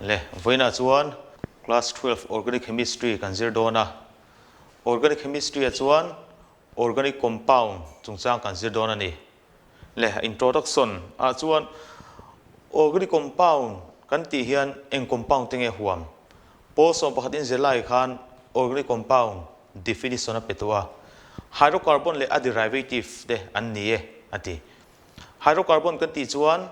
le voina chuan class 12 organic chemistry kan zir dona organic chemistry a chuan organic compound chungchang kan zir dona ni le introduction a chuan organic compound kan ti hian eng compound tenge huam posom pakhatin zirlai khan organic compound definition a petua hydrocarbon le a derivative de an ni e ati hydrocarbon kan ti chuan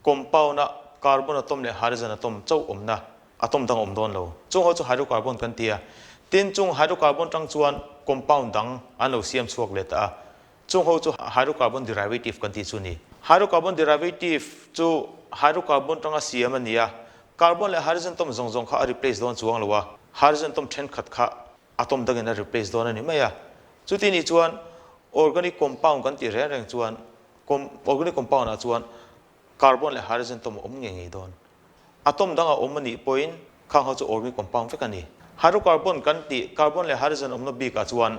compound a carbon atom le hydrogen atom chau omna atom dang om don lo chung ho chu hydrocarbon kan tia tin chung hydrocarbon tang chuan compound dang an lo siam chuak le ta chung ho chu hydrocarbon derivative kan ti chu ni hydrocarbon derivative chu hydrocarbon tang a siam ania carbon le hydrogen tom zong zong kha replace don chuang lowa hydrogen tom then khat kha atom dang in replace don ani maya chu ti ni chuan organic compound kan ti reng chuan organic compound a chuan carbon le hydrogen tom om ngei don atom danga om ani point khang ho chu organic compound fek ani hydrocarbon kan ti carbon le hydrogen om no bi ka chuan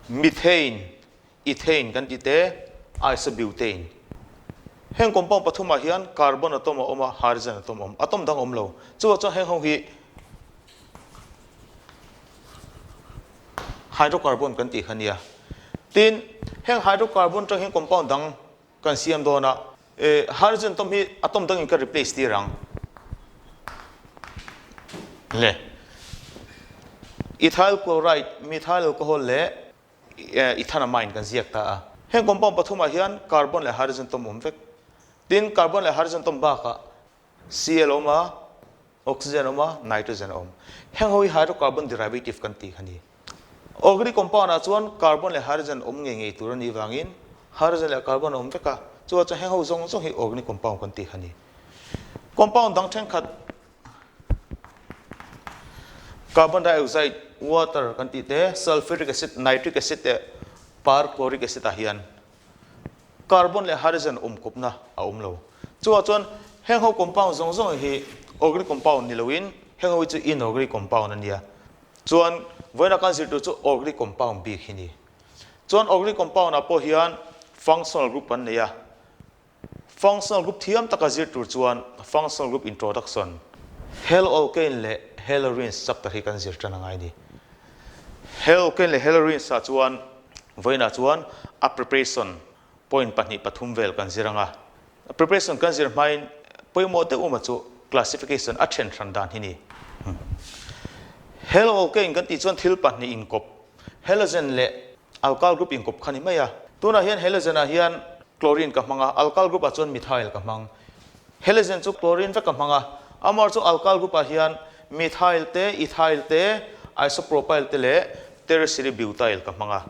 methane ethane kan ti te isobutane heng compound pathuma hian carbon atom oma hydrogen atom om atom dang om lo chu chu heng ho hi hydrocarbon kan ti khania tin heng hydrocarbon tang heng compound dang kan siam dona hydrogen tom hi atom dang in ka replace ti rang le ethyl chloride methyl alcohol le ethanamine kan ziak ta heng compound pathuma hian carbon le hydrogen tom om vek tin carbon le hydrogen tom ba ka Cl oma oxygen oma nitrogen om heng hoi hydrocarbon derivative kan ti khani organic compound a chuan carbon le hydrogen om ngei turin ni wangin hydrogen le carbon om veka chu cha heng ho zong zong hi organic compound kan ti khani compound dang then khat carbon dioxide water kan ti te sulfuric acid nitric acid te perchloric acid a hian carbon le hydrogen kopna a lo chu chuan heng ho compound zong zong hi organic compound ni loin heng ho chu inorganic compound ania chuan voina kan zirtu chu organic compound bi khini chuan organic compound a po hian functional group an neia functional group thiam taka zirtu chuan functional group introduction haloalkane le haloarenes chapter hi kan zir tana ngai ni haloalkane le haloarenes sa chuan voina chuan a preparation point pani pathum vel kan ziranga preparation kan zir main poimo te uma chu classification a then than dan hini haloalkane kan ti chuan thil pahnih in kop halogen le alkyl group in kop khani maya tuna hian halogen a hian chlorine ka hmanga alkyl group a chuan methyl ka hmang halogen chu chlorine ve ka hmanga amar chu alkyl group a hian methyl te ethyl te isopropyl te le tertiary butyl ka hmanga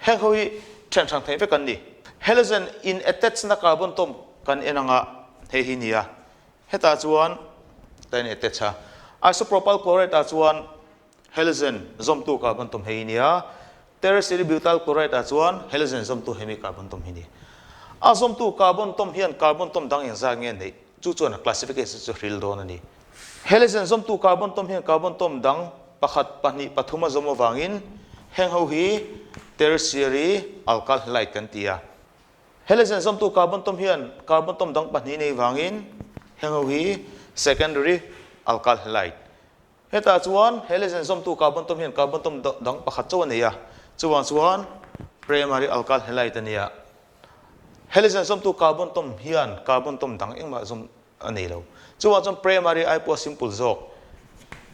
heng hoi then thang thei ve kan ni halogen in attach na carbon tom kan enanga he hi nia heta chuan ten attach isopropyl chloride a chuan halogen zom tu carbon tom he nia tertiary butyl chloride a chuan halogen zom tu hemi carbon tom hini a zom tu carbon tom hian carbon tom dang in za nge nei chu chuan classification chu hril don ani halogen zom tu carbon tom hian carbon tom dang pakhat pahnih pathuma zomo wangin heng ho hi tertiary alkyl halide kan tia halogen zom tu carbon tom hian carbon tom dang pahnih nei wangin heng ho hi secondary alkyl halide heta chuan halogen zom tu carbon tom hian carbon tom dang pakhat chaw ania chuan primary alkyl halide ania halogen zom tu carbon tom hian carbon tom dang engma zom anei lo chuan primary ai po simple zok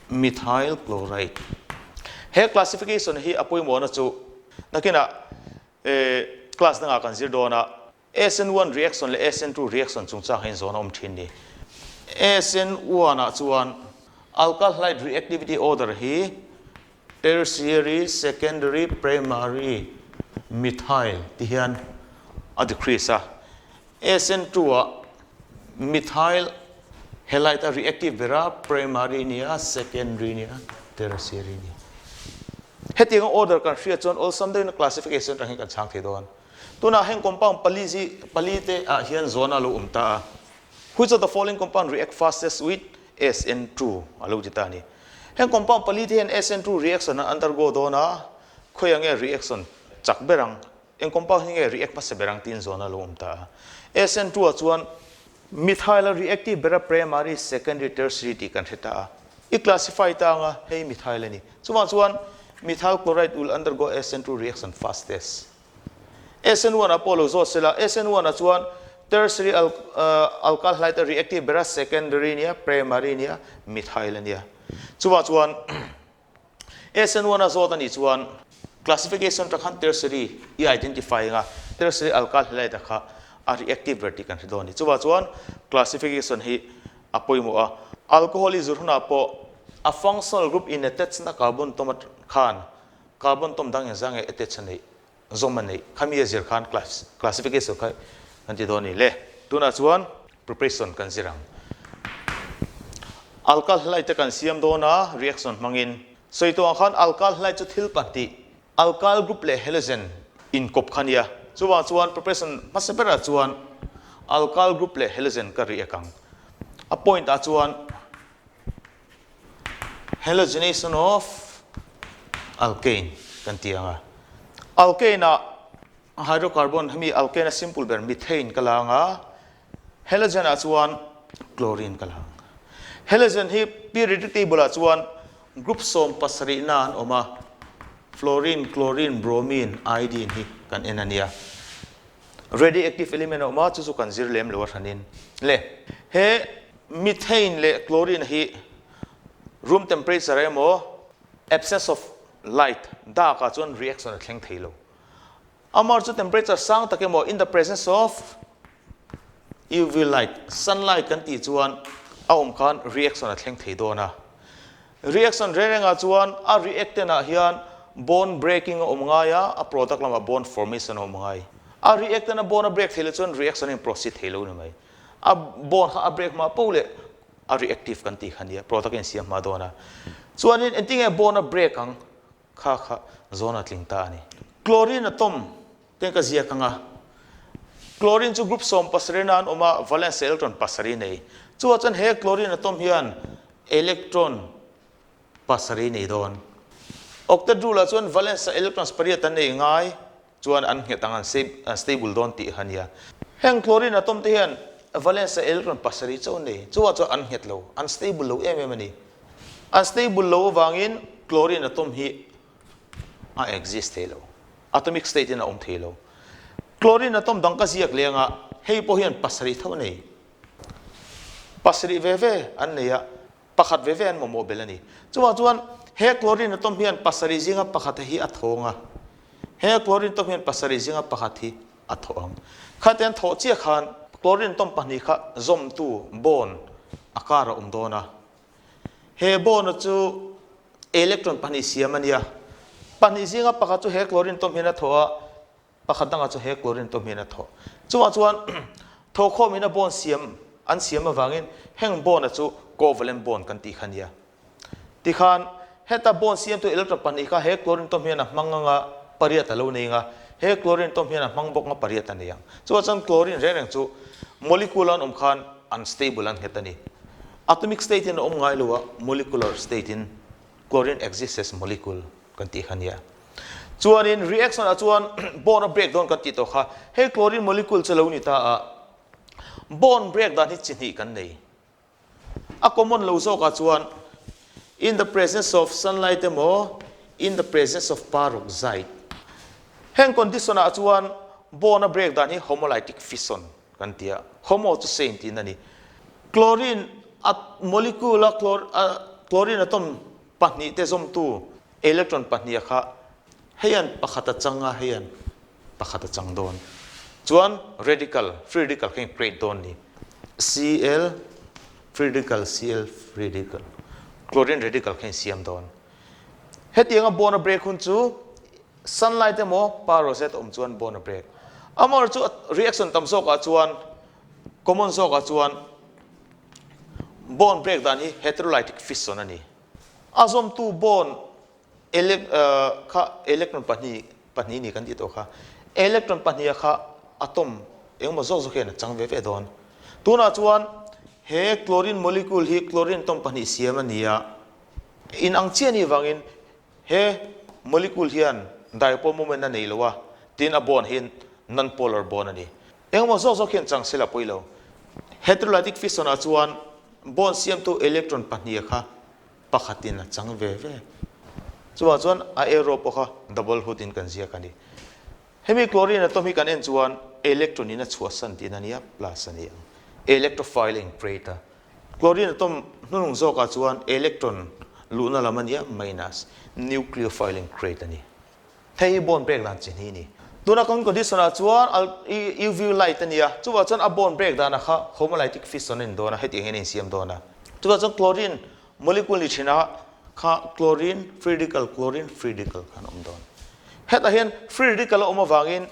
methyl chloride he classification hi apoi mo na chu nakina class na kan zir dona SN1 reaction le SN2 reaction chungcha hein zona thin ni SN1 a chuan alkyl halide reactivity order hi tertiary secondary primary methyl ti hian a decrease a SN2 a methyl halide reactive vera primary nia secondary nia tertiary ni heting order kan hria chon all someday na classification rahin kan chang the don tuna heng compound palite a hian zona lo umta which of the following compound react fastest with SN2 alo jitani heng compound palite hian SN2 reaction undergo dona khoyange reaction chakberang eng compound hinge react pa seberang tin zona lo umta SN2 a chuan methyl reactive bera primary secondary tertiary ti kan theta I classify ta nga hei methyl ni chuan methyl chloride will undergo SN2 reaction fastest SN1 apollo zo sela SN1 a chuan tertiary alkyl halide reactive bera secondary nia primary nia methyl nia chuan SN1 a zo ta ni chuan classification ta khan tertiary I identify nga tertiary alkyl halide kha a reactive vertical doni chuan classification hi apoimo a alcohol is runa po a functional group in attached na carbon tom khan carbon tom dang yang attach nei zomani khami zir khan classification kai anti doni le tuna chuan preparation kan zirang alkyl halide kan siam dona reaction mangin soito khan alkyl halide chu thil pati alkyl group le halogen in kop khania chuan preparation masapera chuan alkyl group le halogen ka reakang a point a chuan halogenation of alkane kan tianga alkane a hydrocarbon hemi alkane a simple ber methane kalanga halogen a chuan chlorine kalang halogen hi periodic table a chuan group som pasari nan oma fluorine chlorine bromine iodine hi kan enania radioactive element oma chu kan zirlem lo thanin le he methane le chlorine hi room temperature emo absence of light da ka chon reaction thleng theilo amar chu temperature sang takemo in the presence of UV light sunlight kan ti chuan aum khan reaction thleng thei dona reaction renga chuan a reactant a hian bond breaking omngaya a product lama bond formation omngai a reactant a bond break thele chon reaction in proceed thelo ni mai a bond a break ma pole a reactive kan ti khania product in siam ma dona chuan in enting a bond a break ang kha zona tlingta ani chlorine atom ten ka zia kanga chlorine chu group som pasrenan oma valence electron pasari nei chuan he chlorine atom hian electron pasari nei don octadrula chuan valence electrons pariatan nei ngai chuan an ngetangan stable don ti hania heng chlorine atom te hian valence electron pasari chon nei chuan an ngetlo unstable lo ani unstable lo wangin chlorine atom hi a exist helo atomic state in a thelo chlorine atom dangka ziak lenga hei po hian pasari tho nei pasari veve an neia pakhat veve an mobile ani chuan he chlorine atom hian pasari zinga pakhat hi athonga he chlorine atom hian pasari zinga pakhat hi athong khaten tho chi khan chlorine atom pani kha zom tu bond akara dona he bond chu electron pani siamania pani zinga pakhat chu he chlorine atom hian athoa pakhat danga chu he chlorine atom hian atho chuan tho khomina bond siam an siam awangin heng bond chu covalent bond kan ti khania ti khan heta bond siam to electron pani kha he chlorine atom hian manganga pariata lo neinga he chlorine atom hian mangbok nga pariata nei yang chuan chlorine reng chu molecular khan unstable an hetani atomic state in ngai lowa molecular state in chlorine exists as molecule kan ti khania chuan in reaction a chuan bond breakdown kan ti to kha he chlorine molecule chalo ni ta a bond breakdown hi chini kan nei a common lo zo ka chuan in the presence of sunlight emo in the presence of peroxide heng condition a chuan bond breakdown hi homolytic fission kan tia homo to same tin ani chlorine at molecule chlorine atom pahni te zom tu electron pahni kha heian pakhata changa heian pakhata chang don chuan radical free radical ken create don ni Cl free radical Cl free radical chlorine radical ken siam don hetianga bond break hun chu sunlight emo peroxide chuan bond break amar chu reaction tam zo ka chuan common zo ka chuan bond break dan hi heterolytic fission ani azom tu bond electron pani ni kan ti to kha electron pani kha atom engma zo zo khen chang ve ve don tuna chuan he chlorine molecule hi chlorine atom pani siam ania in ang chiani wangin he molecule hian dipole moment na nei lowa tin a bond hin non polar bond ani engma zo zo khen chang sela poilo hydrolytic fission a chuan bond siam tu electron pahnih kha pakhatin a chang ve ve chuan a arrow pokha double hood in kan zia kani hemi chlorine atom hi kan en chuan electron in a chhuah san tin ania plus ania electrophile increator chlorine atom nung zoka chuan electron luna lamania minus nucleophile increator ni thei bond break dan chin hi ni tuna kon condition a chuan uv light ania chuan a bond break dan kha homolytic fission in dona heti hen in siam dona chuan chlorine molecule ni china kha chlorine free radical khan don heta hian free radical vangin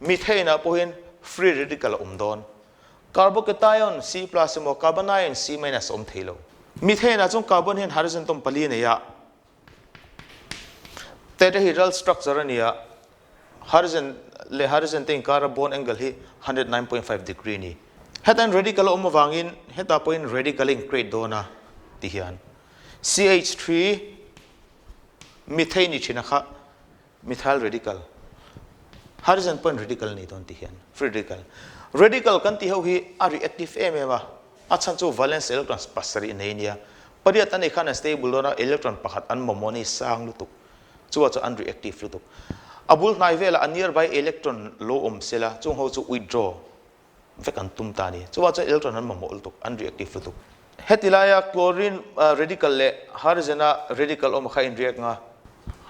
methane pohin free radical don carbocation C+ mo carbon ion C- theilo methane chung carbon hen hydrogen tom pali ne ya tetrahedral structure ania hydrogen te carbon angle hi 109.5 degree ni heta radical vangin heta point radical increase dona ti hian CH3 methane ni china kha methyl radical hydrogen point radical ni don ti hian free radical kan ti ho hi a reactive ema a chan chu valence electrons pasari nenia pariatan e khana stable dona electron pakhat an momoni sang lutuk chu unreactive lutuk abul nai vela a nearby electron lo sela chung ho chu withdraw vekan tum ta ni chu electron an momol tuk unreactive lutuk hetilaya chlorine radical le hydrogen radical kha in react nga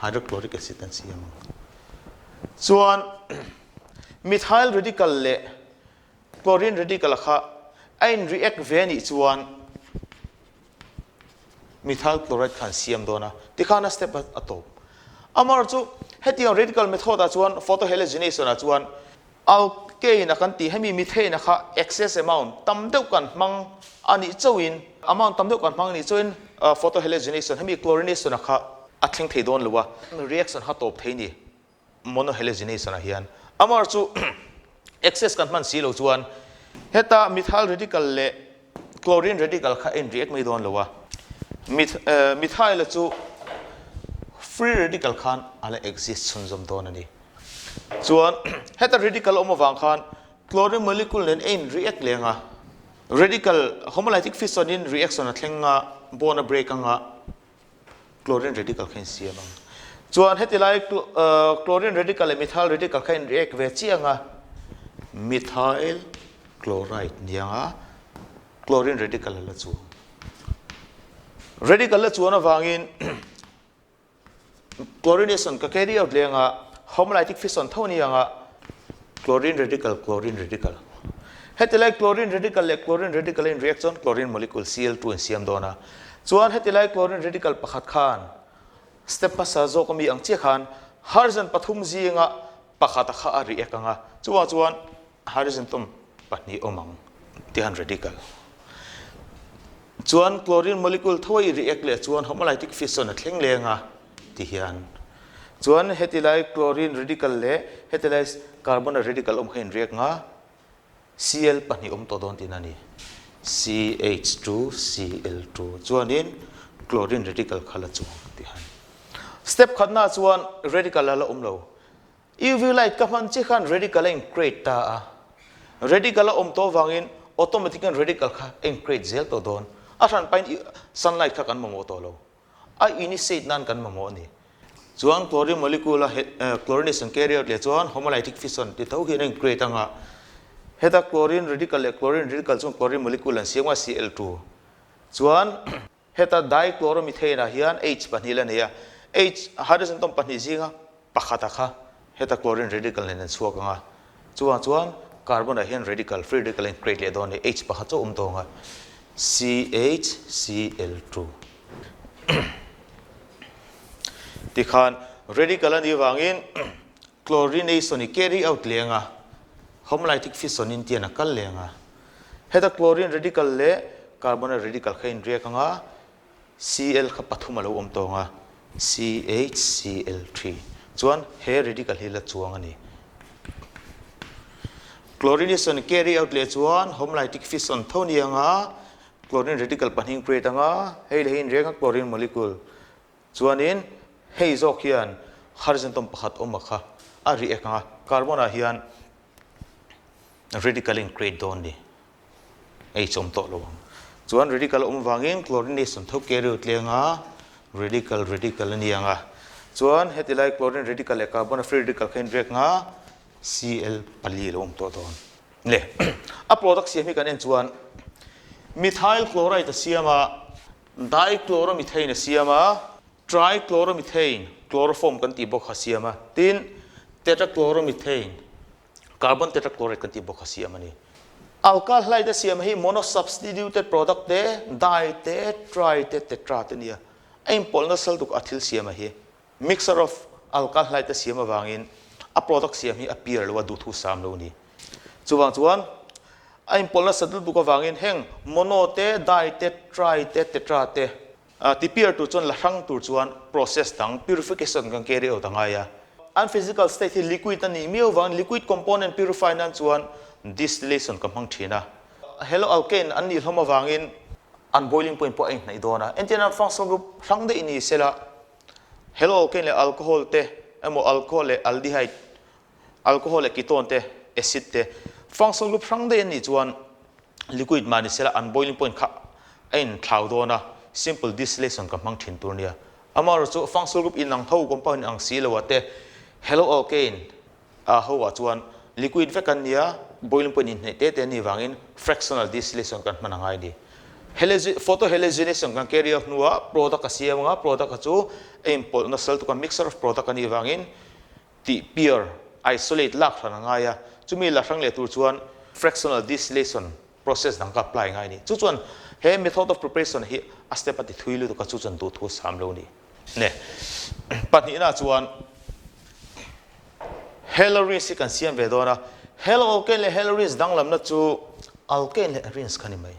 hydrochloric acid an siam chuan methyl radical le chlorine radical kha ein react ve ni chuan methyl chloride khan siam dona tikhana step atop amar chu heti radical method a chuan photohalogenation a chuan alkane kan ti hemi methane kha excess amount tamdeu kan mang ani chawin amount tamdeu kan mang ni chuin photohalogenation hemi chlorination kha athling thei don luwa reaction ha top thei ni monohalogenation a hian amar chu excess kan man silo chuan heta methyl radical le chlorine radical kha in react mai don luwa methyl chu free radical khan ala exist sunjom don ani chuan heta radical wang khan chlorine molecule nen in react lenga radical homolytic fission in reaction a thlenga bond a break anga chlorine radical khan siamang chuan hetilai chlorine radical le methyl radical khan react ve chianga methyl chloride nianga chlorine radical la chu radical la chuan awangin chlorination ka carry out lenga homolytic fission thonianga chlorine radical hetilai chlorine radical in reaction chlorine molecule Cl2 in siam dona chuan hetilai chlorine radical pakhat khan step pasa zo komi ang che khan hydrogen pathum jinga pakhat kha a react anga chuan hydrogen tom pahni omang tihan radical chuan chlorine molecule thoi react le chuan homolytic fission a thleng lenga ti hian chuan hetilai chlorine radical le hetilai carbon radical khain react nga Cl pahni to don tinani CH2Cl2 chuanin chlorine radical khala chu ti han step khatna chuan radical la lo UV light ka man chi khan radical increase ta radical to wangin automatic radical kha increase zel to don asan pain sunlight kha kan mamo to lo a initiate nan kan mamo ni chuan chlorine molecule chlorination carrier le chuan homolytic fission ti tho hi ring create anga heta chlorine radical chung chlorine molecule an siama Cl2 chuan heta dichloromethane hian H panhila neya H hydrogen tom panhi jinga pakhata kha heta chlorine radical nen chuak anga chuan carbon hian radical free radical in create le don H pakha chu tonga CH_Cl2 tikhan radical ani wangin chlorination ni carry out lenga homolytic fission in tiana kal lenga heta chlorine radical le carbon radical khain react anga Cl kha pathuma lo tonga CH_Cl3 chuan he radical hi la chuang ani chlorination carry out le chuan homolytic fission thoni anga chlorine radical panhing create anga hei lein react chlorine molecule chuanin hei zok hian hydrogen tom pakhat omakha a react anga carbon hian radical in create don ni H om to lo chuan radical vangin chlorination thau ke ru tlenga radical anianga chuan hetilai chlorine radical e carbon free radical khain rek nga Cl pali lo to don le a product siam hi kan en chuan methyl chloride siama dichloromethane siama trichloromethane chloroform kan ti bok siama tin tetrachloromethane carbon tetrachloride kan ti bok siama ni alkyl halide siama hi monosubstituted product te di te tri te tetra te nia aim polna sal tuk athil siama hi mixture of alkyl halide siama wangin a product siam hi appear lo du thu sam lo ni chuan aim polna sadul tuk wangin heng mono te di te tri te tetra te ti peer tu chuan la hrang tur chuan process tang purification kan carry out angaya unphysical state hi liquid ani miu wang liquid component purify nan chuan distillation kam hang thina haloalkane ani hloma wangin unboiling point po ai nai dona entina functional group hrang de ini sela haloalkane le alcohol te emo alcohol le aldehyde alcohol le ketone te acid te functional group hrang de ni chuan liquid mani sela unboiling point kha ain thlau dona simple distillation kam hang thin tur nia amar chu functional group inang tho compound ang si lawate haloalkane a ho chuan liquid vekan nia boiling point in te ni wangin fractional distillation kan manangai ni photohalogenation kan carry out nuwa product asiamanga product chu impol na sal to kan mixture of product ani wangin ti pure isolate lak thananga ya chumi la thrang le tur chuan fractional distillation process dang ka apply ngai ni chu chuan he method of preparation hi a step ati thuilu to ka chu chan du thu sam lo ni ne patni na chuan haloarenes kan siam ve dona haloalkane le haloarenes dang lam na chu alkane le arenes khani mai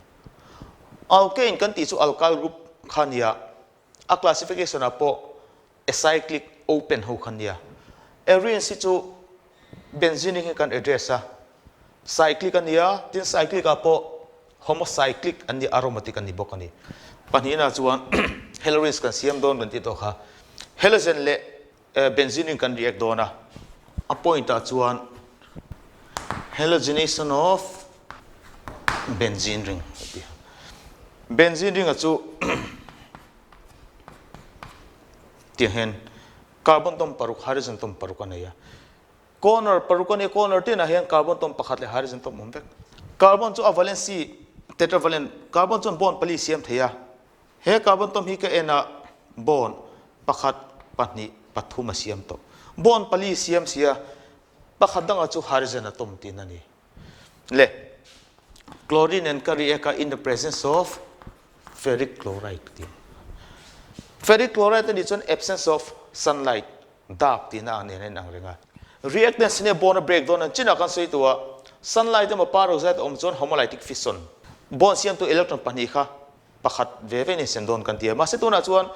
alkane kan ti chu alkyl group khania a classification apo acyclic open ho khania arenes chu benzene kan address a cyclic ania tin cyclic apo homocyclic ani aromatic ani bokani panina chuan haloarenes kan siam don kan ti to kha halogen le benzene kan react dona a point a chuan halogenation of benzene ring benzene ring chu tihen carbon tom paruk hydrogen tom paruk anaya corner parukane corner te na hen carbon tom pakhat le hydrogen tom umbek carbon chu a valency tetravalent carbon chu bond pali siam theya he carbon tom hi ka ena bond pakhat pahni pathuma siam to bond pali siam sia pakhat danga chu hydrogen atom tin ani le chlorine and react in the presence of ferric chloride tin ferric chloride ni chon absence of sunlight dark tin ang ne nang renga reactants ne bond breakdown an china kan sei tuwa sunlight ma peroxide om chon homolytic fission bond siam to electron pani kha pakhat ve ni sendon kan tia ma se tuna chuan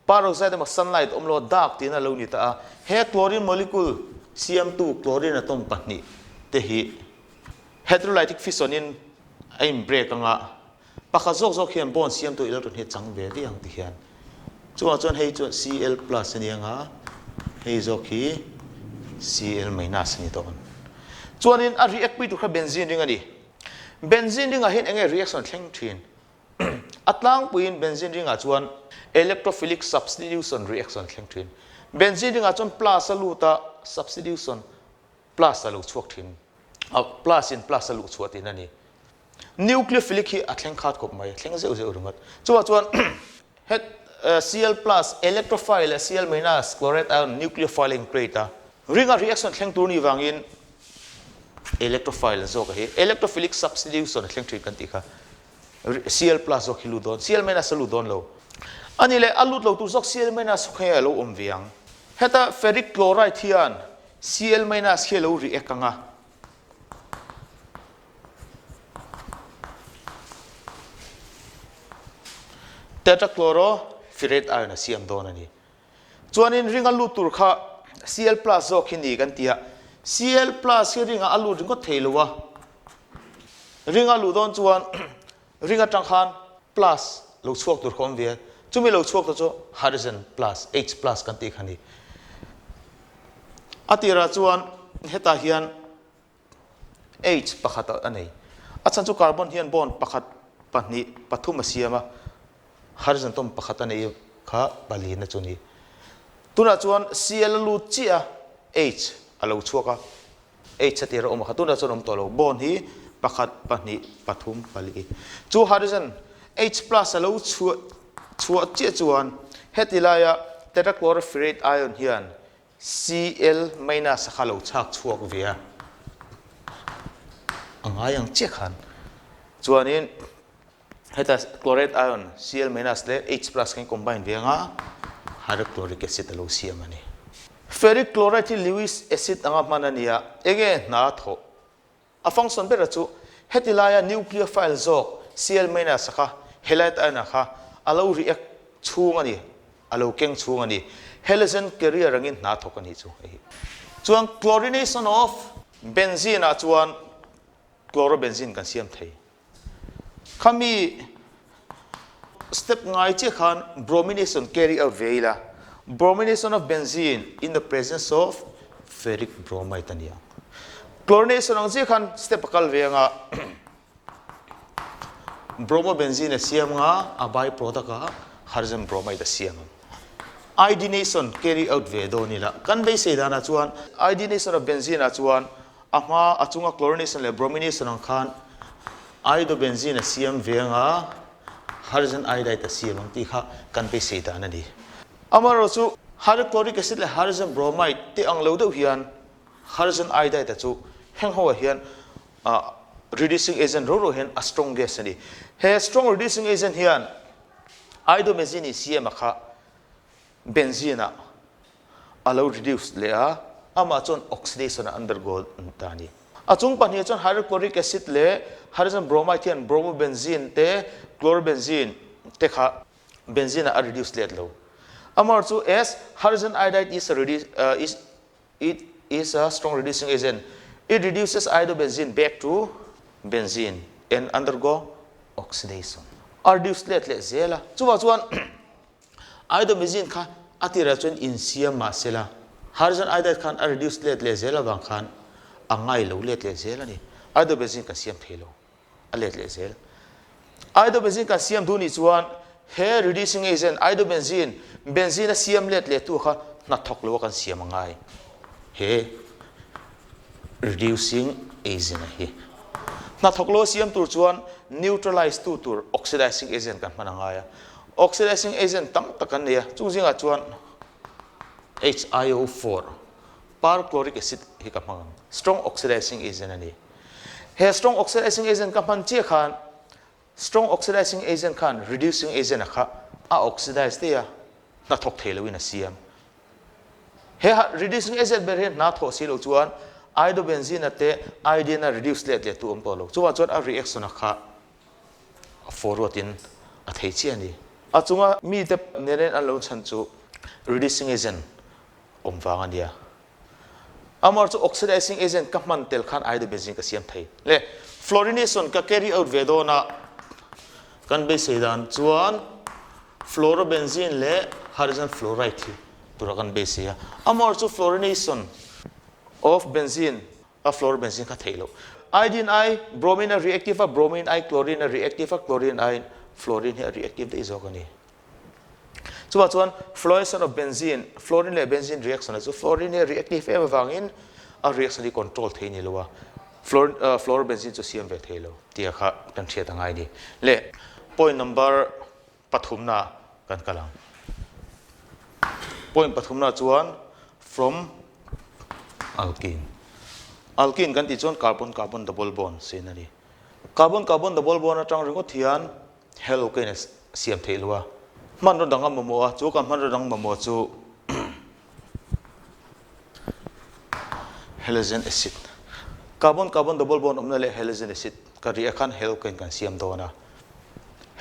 peroxide ma sunlight omlo dark tin a lo ni ta he chlorine molecule cm2 chlorine atom pani tehi hydrolytic fission in aim break anga pakha zok hian bond cm2 electron he chang ve ang ti hian chuan hei chu cl plus ani anga hei zok hi cl minus ni ton chuan in a react pi tu kha benzene ring ani benzene ring a hin enge reaction thleng thin atlang puin benzene ring a chuan electrophilic substitution reaction thleng thin benzene ring a chuan plus aluta substitution plus alu chuak thin plus in plus alu chuatin ani nucleophilic hi athleng khat kop mai thleng zeu rungat chuan het cl plus electrophile cl minus chloride ion nucleophiling crata ring a reaction thleng tur ni wangin electrophile zo ka hi electrophilic substitution thleng thri kan ti kha cl plus zo khilu don cl minus alu don lo ani le alut lo tu zok cl minus khaya lo om viang heta ferric chloride hian cl minus khelo react anga tetrachloroferrate ion siam don ani chuanin ring alu tur kha cl plus zo khini kan tia cl plus hi ring alu ring ko theilowa ring alu don chuan ring atang khan plus lo chuak tur khom ve chumi lo chuak to chu hydrogen plus h plus kan ti khani atira chuan heta hian h pakhata anei achan chu carbon hian bond pakhat pahnih pathum a siama hydrogen tom pakhat ani kha pali na chuni tuna chuan cl lu chia h alo chuaka h atira om kha tuna chuan om to lo bond hi pakhat pahnih pathum pali chu hydrogen h plus alo chhuah chia chuan hetilaya tetrachlorophorate ion hian cl minus khalo chak chuak via angai ang che khan chuanin heta chlorate ion cl minus le h plus kan combine via nga hydrochloric acid alo siam ani ferric chloride lewis acid anga manania ege na tho a function bera chu hetilaya nucleophile zok cl minus kha halide ion kha alo react chung ani alo keng chung ani halogen carrier angin na thok ani chu chuan chlorination of benzene a chuan chlorobenzene kan siam thei khami step ngai che khan bromination carry out veila bromination of benzene in the presence of ferric bromide ania chlorination ang che khan step kal venga bromobenzene siam nga a byproduct a hydrogen bromide siam iodination carry out ve do nila kan be se dana chuan iodination of benzene a chuan ama achunga chlorination le bromination ang khan iodobenzene siam venga hydrogen iodide siam ang ti kha kan be se dana ni amaro chu hydrochloric acid le hydrogen bromide ti ang lo do hian hydrogen iodide chu heng ho hian reducing agent ro hian a strong gas ani he strong reducing agent hian iodobenzene siam kha benzene allow reduce le a ama chon oxidation undergo tani achung pani chon hydrochloric acid le hydrogen bromide hian bromobenzene te chlorobenzene te kha benzene a reduce le lo amar chu as hydrogen iodide is a strong reducing agent it reduces iodobenzene back to benzene and undergo oxidation reduce le zela chuan iodobenzene kha atira chon in siam ma sela hydrogen iodide khan a reduce le zela bang khan angai lo le zela ni iodobenzene ka siam thelo a le zel iodobenzene ka siam du ni chuan he reducing agent iodobenzene benzene siam le tu kha na thok lo kan siam angai he reducing agent hi na thok lo siam tur chuan neutralize tu tur oxidizing agent kan manangaya oxidizing agent tam takan ne chu jinga chuan HiO4 perchloric acid hi ka mang strong oxidizing agent ani he strong oxidizing agent ka man che khan strong oxidizing agent khan reducing agent kha a oxidize te ya na thok thelo in a siam he reducing agent ber he na tho silo chuan iodobenzene te iodine reduce le tu om to lo chuan a reaction kha forward in a thei chi ani achunga mi te neren an lo chan chu reducing agent om wang ania amar chu oxidizing agent ka man tel khan iodobenzene ka siam thei le fluorination ka carry out vedona kan be sedan chuan fluorobenzene le hydrogen fluoride tura kan be se amar chu fluorination of benzene a fluorobenzene ka theilo iodine I bromine reactive bromine I chlorine reactive chlorine I fluorine here reactive the isogony chuan fluorination of benzene fluorine le benzene reaction so fluorine reactive ever vangin a reaction di control thei ni lowa fluorobenzene chu siam ve thelo tia kha kan thia tangai ni le point number pathumna kan kalang point pathumna chuan from alkene kan ti chuan carbon carbon double bond sinani carbon carbon double bond atang ringo thian haloalkane siam theilwa manro danga momo chu kan manro dang momo chu halogen acid carbon carbon double bond omna le halogen acid ka reaction haloalkane kan siam dona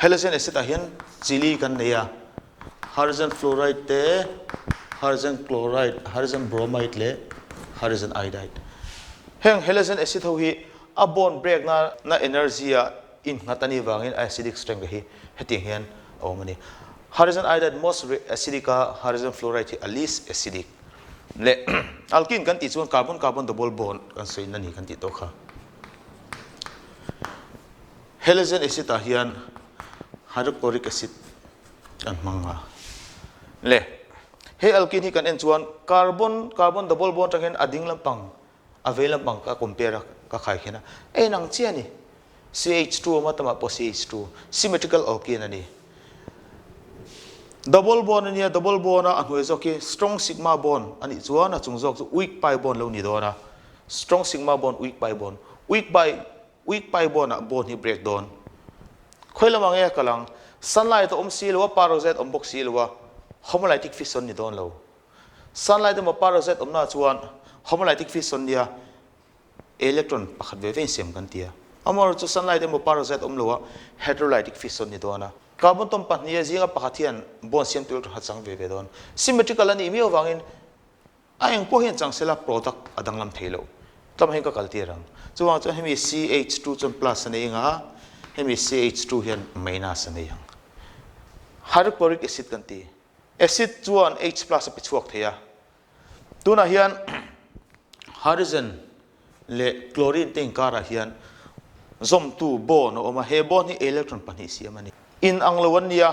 halogen acid a hian chili kan neia hydrogen fluoride te hydrogen chloride hydrogen bromide le hydrogen iodide heng halogen acid ho hi a bond break na energy a in ngatani wangin acidic strength hi heting hian omani hydrogen iodide most acidic hydrogen fluoride at least acidic le alkene kan ti chuan carbon carbon double bond kan sei na ni kan ti to kha halogen acid hian hydrochloric acid an manga le he alkene hi kan en chuan carbon double bond tanghen ading lampang avail lampang ka compare ka khai khena e nang chiani CH2 matama po CH2 symmetrical alkene ani double bond ania double bond a hnuai zoki strong sigma bond ani chuan a chung zok weak pi bond lo ni dona strong sigma bond weak pi bond a bond hi breakdown khoilama nge kalang sunlight om silwa parozet om box silwa homolytic fission ni don lo sunlight mo parozet om na chuan homolytic fission dia electron pakhat ve ve sem kan tia amor chu sunlight mo parozet om lo heterolytic fission ni dona carbon tom pahnia zinga pakhathian bond siam tu hachang ve ve don symmetrical ani mi wangin aeng po hian changsela product adanglam theilo tam heng ka kaltirang chuwang chu hemi CH2 chon plus ani nga hemi CH2 hian minus ani yang hydrochloric acid kan ti acid chuan H plus a pichuak theya tuna hian hydrogen le chlorine te kara hian zom tu bond oma he bond ni electron pani siamani in anglawania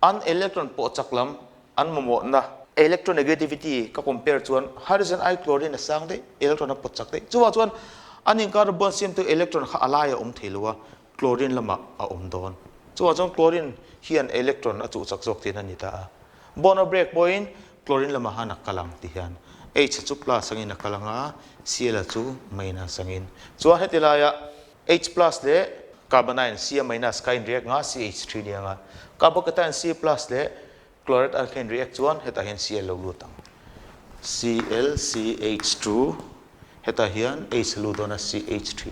an electron po chaklam an hmanhmawh electronegativity ka compare chuan hydrogen I chlorine sang de electron po chak de chuan anin kar bond siam tu electron kha alaya theluwa chlorine lama a don chuan chlorine hian electron a chu chak jok tin ani ta bond break point chlorine lama hana kalang ti hian H chu plus angin kalanga Cl chu minus angin chuan hetilaya H plus le carbon C minus kain react nga CH3 dia nga carbocation C plus le chloride alkane react chuan heta hian Cl lo lutang ClCH2 heta hian H lu dona CH3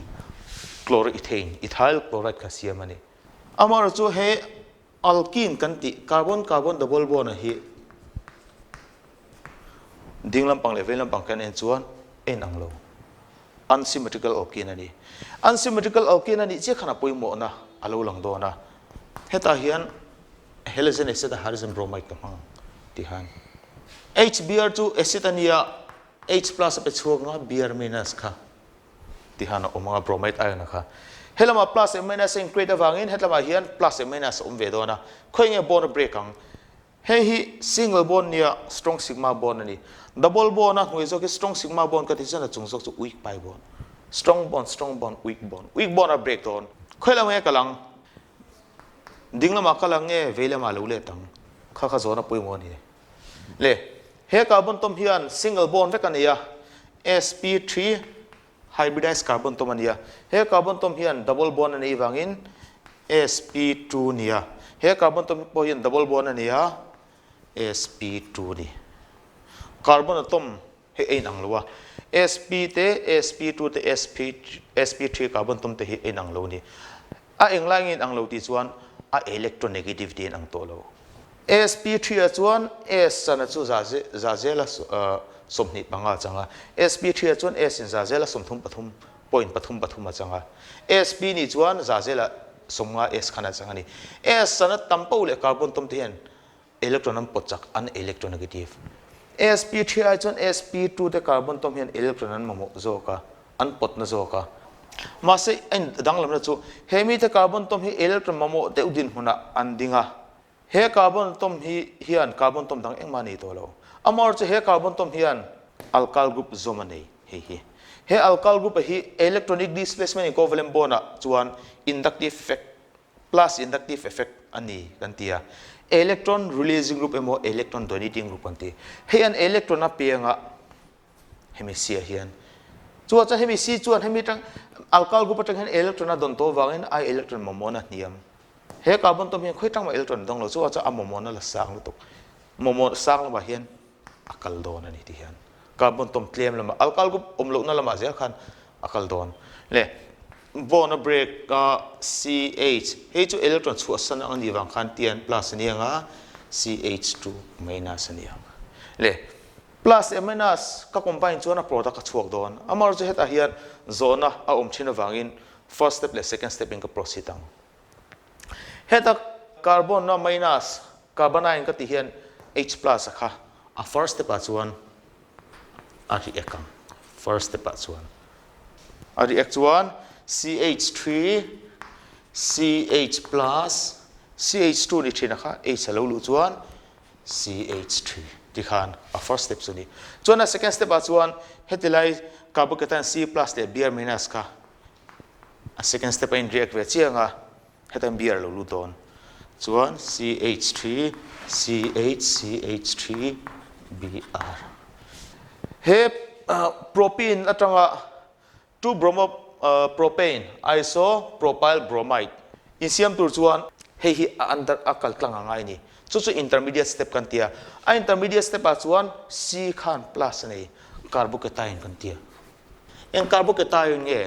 chloroethane ethyl chloride ka siamani amar chu he alkene kanti carbon double bond hi dinglampang le velampang kan en chuan en anglo unsymmetrical alkene ani unsymmetrical alkene ani che khana poimo na alo lang do na heta hian halogen acid hydrogen bromide ka mang ti han HBr2 acid ania H plus pe chuak nga Br minus kha ti han omanga bromide ion kha helama plus and minus in create vangin hetlama hian plus and minus ve do na khoinge bond break ang he single bond nia strong sigma bond ani double bond na hnuai ki strong sigma bond ka ti chana chungzok chu weak pi bond strong bond weak bond a break down khoilama e kalang dinglama kalang e velama lo le tang kha zona poimo ni le he carbon tom hian single bond ve kania sp3 hybridized carbon tom ania he carbon tom hian double bond ani wangin sp2 nia he carbon tom po hian double bond ania sp2 ni carbon atom he ein anglowa sp te sp2 te sp3 carbon tom te he ein anglo ni a englangin anglo ti chuan a electronegativity ang tolo sp3 a chuan s sana chu zazela somni panga changa sp3 a chuan s in zazela somthum pathum point pathum a changa sp ni chuan zazela somnga s khana changa ni s sana tampo le carbon tom te hian electron pochak an electronegative sp3 a chuan sp2 te carbon tom hian electron an mamo zoka an pot na zoka mase en danglam na chu hemi te carbon tom hi electron mamo te udin huna andinga he carbon tom hi hian carbon tom dang engmani tolo amor chu he carbon tom hian alkyl group zomani he alkyl group hi electronic displacement covalent bond a chuan inductive effect plus inductive effect ani kantia electron releasing group emo electron donating group anti he an electron a pianga hemi sia hian chuan cha hemi si chuan hemi tang alkyl group atang hen electron a don to wangin I electron momona niam he carbon tom hian khoitang ma electron dong lo chuan cha amomona la sang lu tok momo sang ma hian akal don ani ti hian carbon tom claim lama alkyl group omlo na lama zel khan akal don le bond break CH he chu electron chu san ang ni wang khan tian plus ni nga CH2 minus ni le plus and minus ka combine chuan a product ka chuak don amar chu heta hian zona a thina wangin first step le second step in ka proceed ang heta carbon na minus carbon ion ka ti hian H plus kha a first step a chuan a react ang first step a chuan a react chuan CH3 CH plus CH2 ni thina kha H lo lu chuan CH3 ti khan a first step suni chuan a second step a chuan hetilai carbocation C plus le Br minus ka a second step in react ve chianga hetam Br lo lu don chuan CH3 CH3 Br he propene atanga 2 bromo propane isopropyl bromide isiam tur chuan hei hi under akal tlanga ngai ni chu intermediate step kan tia a intermediate step a chuan C khan plus nei carbocation kan tia en carbocation nge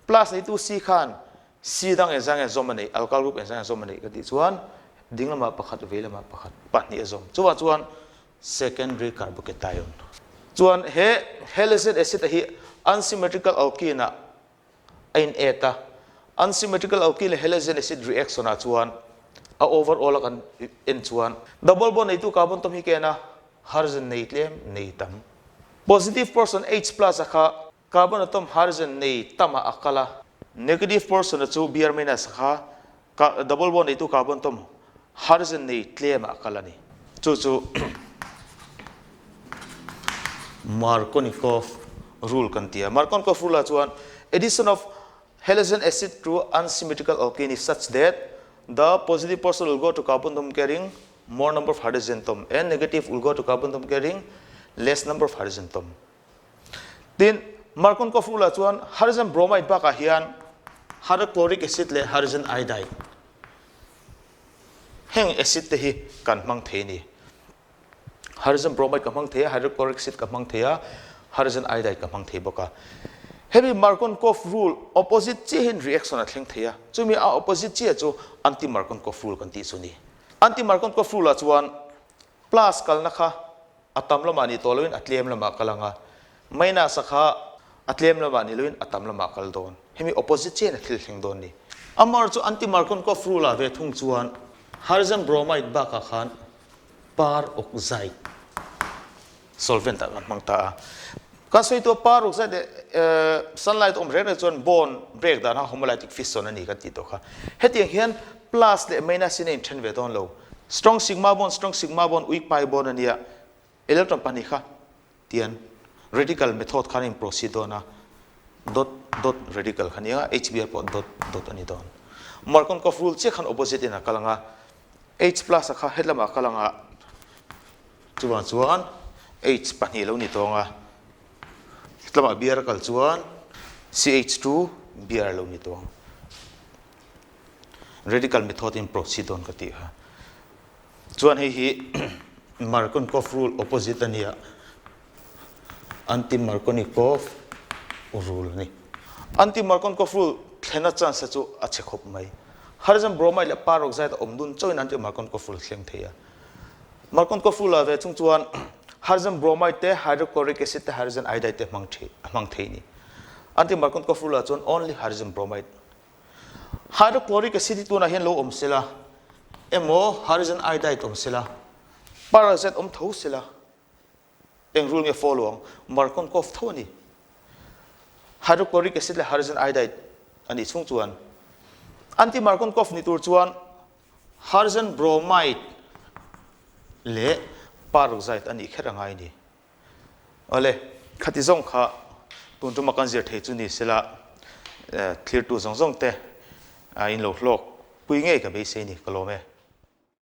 plus nei tu C khan C dang ezang ezom nei alkyl group ezang ezom nei ka ti chuan dinglama pakhat velama pakhat pahni ezom chuan secondary carbocation chuan he halogen acid hi unsymmetrical alkene in eta unsymmetrical alkyl halogen acid reaction a chuan a overall kan in chuan double bond nei tu carbon tom hi kena hydrogen nei tlem nei tam positive portion H plus akha carbon atom hydrogen nei tama akala negative portion chu Br minus kha double bond nei tu carbon tom hydrogen nei tlem akala ni chu Markovnikov rule kan tia Markovnikov rule chuan addition of halogen acid to unsymmetrical alkene is such that the positive portion will go to carbon atom carrying more number of hydrogen atom and negative will go to carbon atom carrying less number of hydrogen atom. Then Markovnikov rule chuan hydrogen bromide ba ka hian hydrochloric acid le hydrogen iodide heng acid te hi kan mang the ni hydrogen bromide ka mang the hydrochloric acid ka mang the hydrogen iodide ka mang the boka heavy Markovnikov rule opposite chi hin reaction a thleng theya chumi a opposite chi chu anti Markovnikov rule kan ti chuni anti Markovnikov rule chuan plus kal na kha atam lama ni toloin atlem lama kalanga maina sakha atlem lama ni loin atam lama kal don hemi opposite chi na thil thleng don ni amar chu anti Markovnikov rule a ve thung chuan hydrogen bromide ba ka khan peroxide solvent a mangta kasoi to peroxide sunlight re chuan bond break down ha homolytic fission ani ka ti to kha heti hian plus le minus in ten ve don lo strong sigma bond weak pi bond ania electron pani kha tian radical method khanin proceed ona dot radical khania hbr po dot ani don Markovnikov rule che khan opposite ina kalanga H plus kha helama kalanga chuan H pani lo ni tonga tlama Br kal chuan CH2 Br lo ni tong radical method in proceed on ka ti ha chuan hi Markovnikov rule opposite ania anti Markovnikov rule ni anti Markovnikov rule thena chance chu a chekhop mai hydrogen bromide le peroxide omdun choin anti Markovnikov rule thleng theya Markovnikov rule ave chung chuan hydrogen bromide te hydrochloric acid te hydrogen iodide te mang thei ni anti Markovnikov rule chuan only hydrogen bromide hydrochloric acid tu na hian lo omsela emo hydrogen iodide omsela peroxide om tho sela eng rule nge follow Markovnikov tho ni hydrochloric acid le hydrogen iodide ani chung chuan anti Markovnikov ni tur chuan hydrogen bromide le peroxide ani kherangai ni ole khati zong kha tuntu makan zir thei chu ni sela clear tu zong te in lo hlok pui ngei ka be se ni kalome